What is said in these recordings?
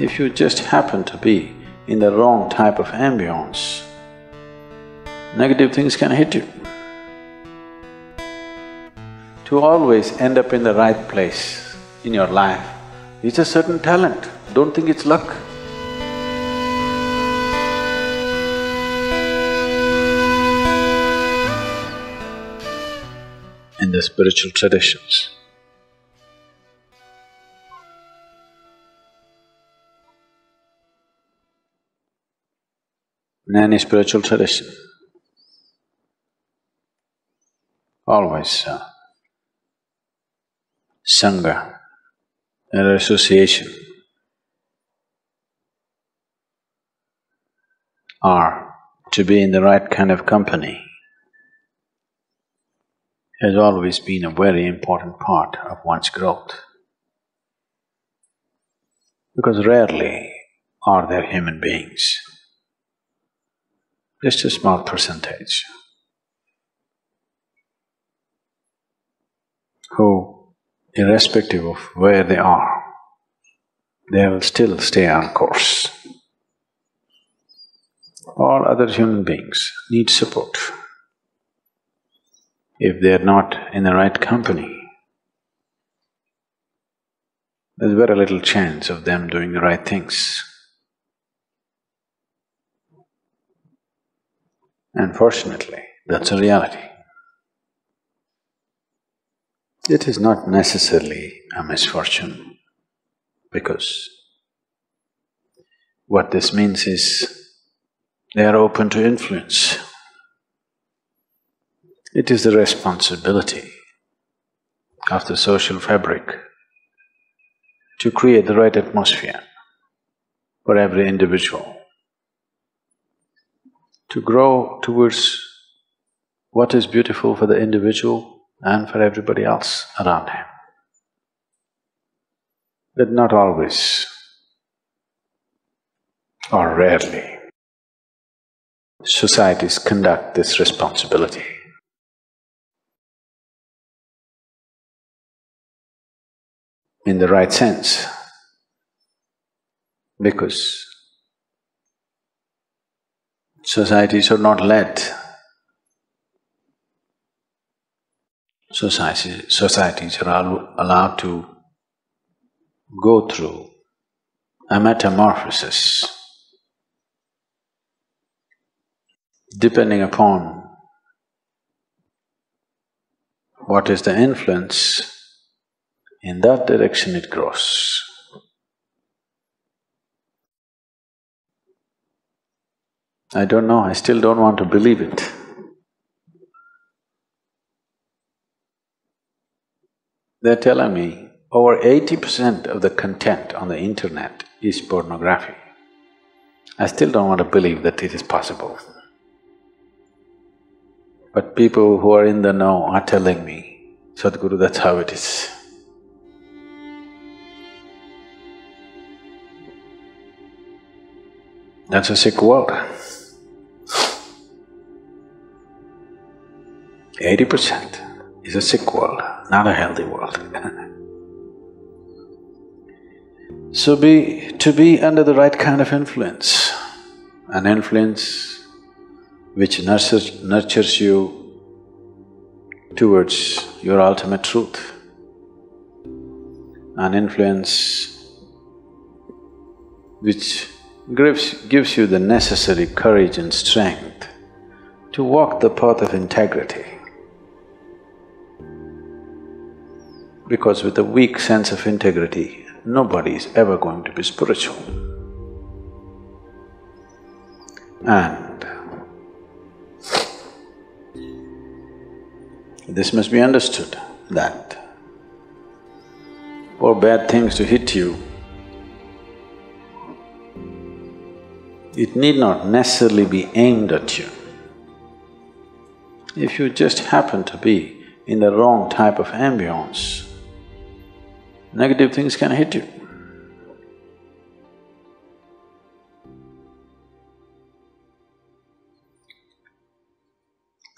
If you just happen to be in the wrong type of ambience, negative things can hit you. To always end up in the right place in your life is a certain talent, don't think it's luck. In the spiritual traditions, in any spiritual tradition, always sangha, or association, or to be in the right kind of company has always been a very important part of one's growth. Because rarely are there human beings, just a small percentage, who, irrespective of where they are, they will still stay on course. All other human beings need support. If they are not in the right company, there's very little chance of them doing the right things. Unfortunately, that's a reality. It is not necessarily a misfortune, because what this means is they are open to influence. It is the responsibility of the social fabric to create the right atmosphere for every individual to grow towards what is beautiful for the individual and for everybody else around him. But not always, or rarely, societies conduct this responsibility. In the right sense, because societies are not led. Societies are allowed to go through a metamorphosis depending upon what is the influence. In that direction it grows. I don't know, I still don't want to believe it. They're telling me over 80% of the content on the internet is pornography. I still don't want to believe that it is possible. But people who are in the know are telling me, Sadhguru, that's how it is. That's a sick world. 80% is a sick world, not a healthy world. So to be under the right kind of influence, an influence which nurtures you towards your ultimate truth, an influence which gives you the necessary courage and strength to walk the path of integrity. Because with a weak sense of integrity, nobody is ever going to be spiritual. And this must be understood that for bad things to hit you, it need not necessarily be aimed at you. If you just happen to be in the wrong type of ambience, negative things can hit you.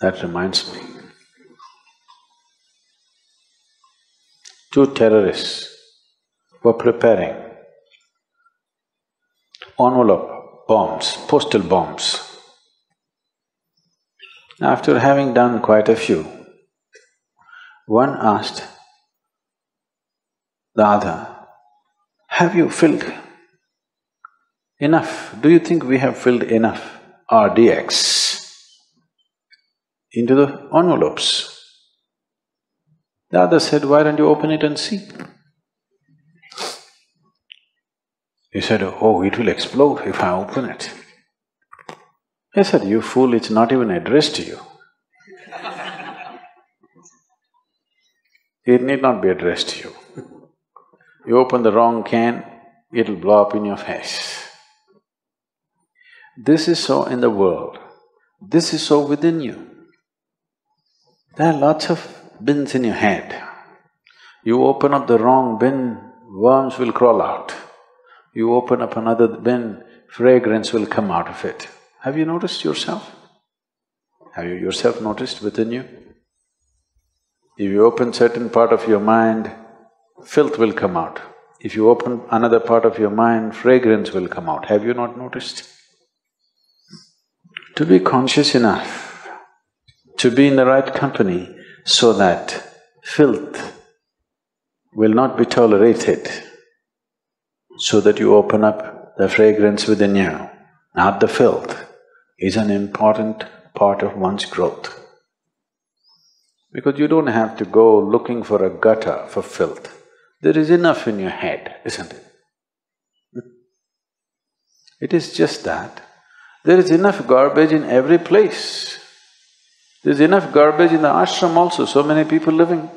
That reminds me, two terrorists were preparing envelope bombs, postal bombs. After having done quite a few, one asked the other, have you filled enough? Do you think we have filled enough RDX into the envelopes? The other said, why don't you open it and see? He said, oh, it will explode if I open it. I said, you fool, it's not even addressed to you. It need not be addressed to you. You open the wrong can, it'll blow up in your face. This is so in the world, this is so within you. There are lots of bins in your head. You open up the wrong bin, worms will crawl out. You open up another bin, fragrance will come out of it. Have you noticed yourself? Have you yourself noticed within you? If you open certain part of your mind, filth will come out. If you open another part of your mind, fragrance will come out. Have you not noticed? To be conscious enough, to be in the right company so that filth will not be tolerated, so that you open up the fragrance within you, not the filth, is an important part of one's growth. Because you don't have to go looking for a gutter for filth. There is enough in your head, isn't it? It is just that there is enough garbage in every place. There's enough garbage in the ashram also, so many people living.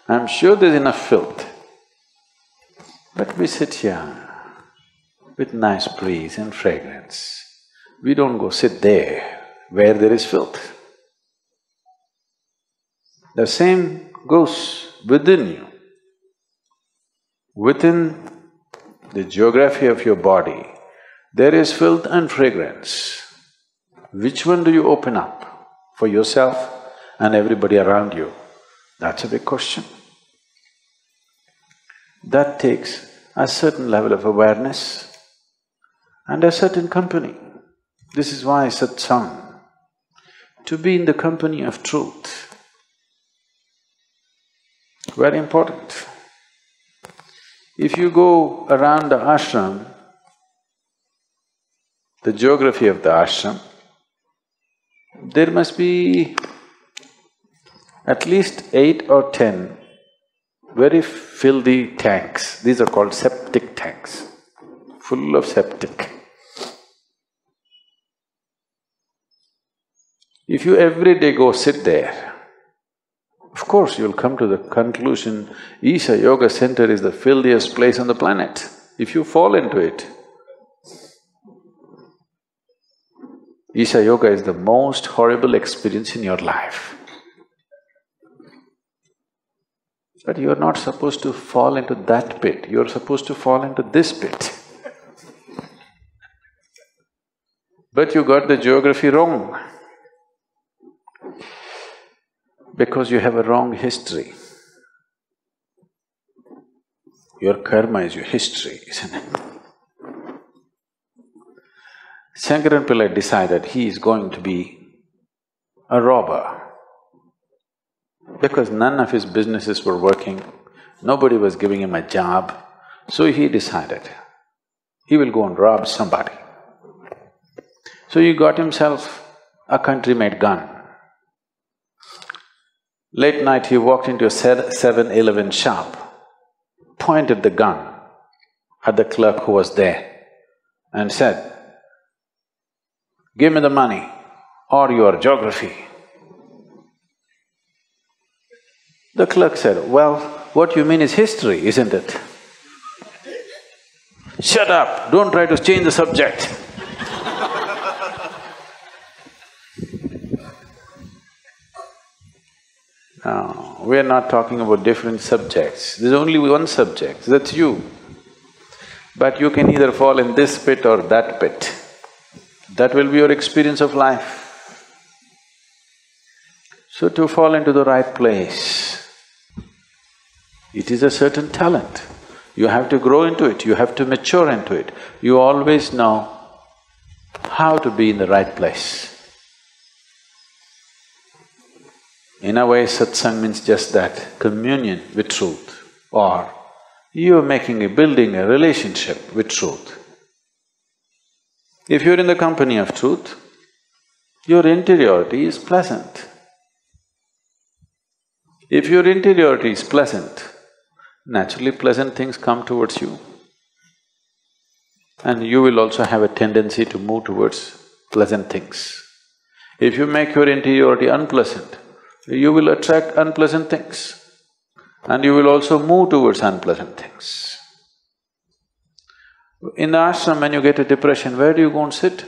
I'm sure there's enough filth. But we sit here with nice breeze and fragrance. We don't go sit there where there is filth. The same goes within you. Within the geography of your body, there is filth and fragrance. Which one do you open up for yourself and everybody around you? That's a big question. That takes a certain level of awareness and a certain company. This is why satsang, to be in the company of truth, very important. If you go around the ashram, the geography of the ashram, there must be at least 8 or 10 very filthy tanks. These are called septic tanks, full of septic. If you every day go sit there, of course you'll come to the conclusion, Isha Yoga Center is the filthiest place on the planet. If you fall into it, Isha Yoga is the most horrible experience in your life. But you're not supposed to fall into that pit, you're supposed to fall into this pit. But you got the geography wrong. Because you have a wrong history. Your karma is your history, isn't it? Shankaran Pillai decided he is going to be a robber. Because none of his businesses were working, nobody was giving him a job, so he decided he will go and rob somebody. So he got himself a country-made gun. Late night he walked into a 7-Eleven shop, pointed the gun at the clerk who was there and said, "Give me the money or your geography." The clerk said, "Well, what you mean is history, isn't it?" "Shut up, don't try to change the subject." No, we are not talking about different subjects, there's only one subject, that's you. But you can either fall in this pit or that pit. That will be your experience of life. So to fall into the right place, it is a certain talent. You have to grow into it, you have to mature into it. You always know how to be in the right place. In a way, satsang means just that, communion with truth, or you're building a relationship with truth. If you're in the company of truth, your interiority is pleasant. If your interiority is pleasant, naturally pleasant things come towards you. And you will also have a tendency to move towards pleasant things. If you make your interiority unpleasant, you will attract unpleasant things. And you will also move towards unpleasant things. In the ashram, when you get a depression, where do you go and sit?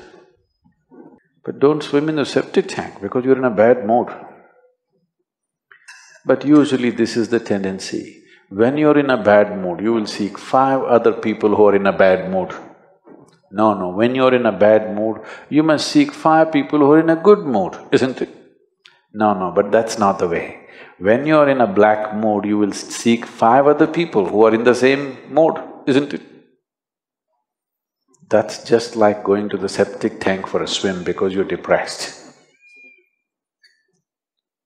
But don't swim in the septic tank because you're in a bad mood. But usually this is the tendency. When you're in a bad mood, you will seek 5 other people who are in a bad mood. No, when you're in a bad mood, you must seek 5 people who are in a good mood, isn't it? No, but that's not the way. When you're in a black mood, you will seek 5 other people who are in the same mood, isn't it? That's just like going to the septic tank for a swim because you're depressed.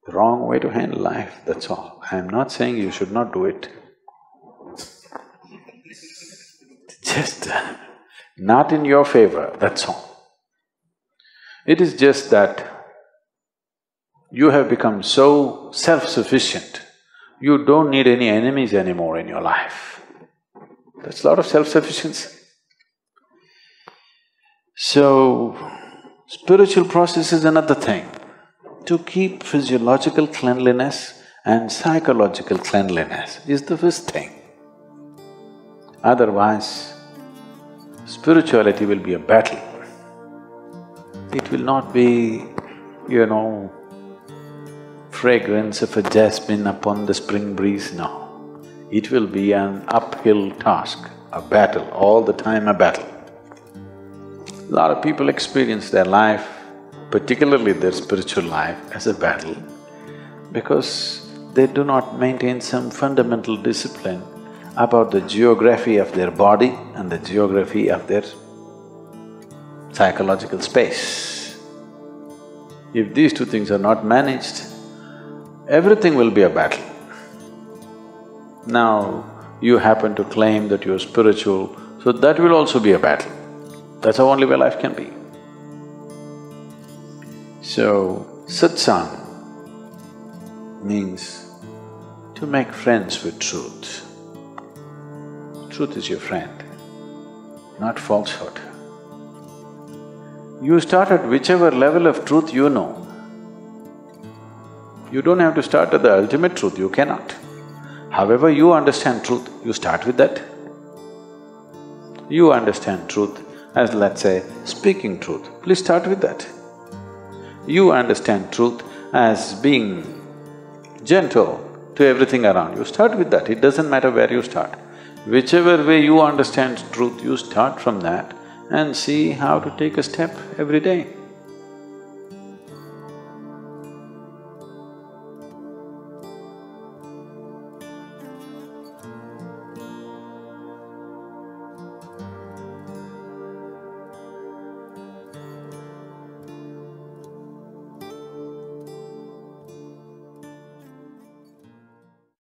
The wrong way to handle life, that's all. I'm not saying you should not do it. Just not in your favor, that's all. It is just that you have become so self-sufficient, you don't need any enemies anymore in your life. That's a lot of self-sufficiency. So, spiritual process is another thing. To keep physiological cleanliness and psychological cleanliness is the first thing. Otherwise, spirituality will be a battle. It will not be, fragrance of a jasmine upon the spring breeze, no. It will be an uphill task, a battle, all the time a battle. A lot of people experience their life, particularly their spiritual life, as a battle because they do not maintain some fundamental discipline about the geography of their body and the geography of their psychological space. If these 2 things are not managed, everything will be a battle. Now, you happen to claim that you're spiritual, so that will also be a battle. That's how only way life can be. So, satsang means to make friends with truth. Truth is your friend, not falsehood. You start at whichever level of truth you know. You don't have to start at the ultimate truth, you cannot. However you understand truth, you start with that. You understand truth as, let's say, speaking truth, please start with that. You understand truth as being gentle to everything around you, start with that, it doesn't matter where you start. Whichever way you understand truth, you start from that and see how to take a step every day.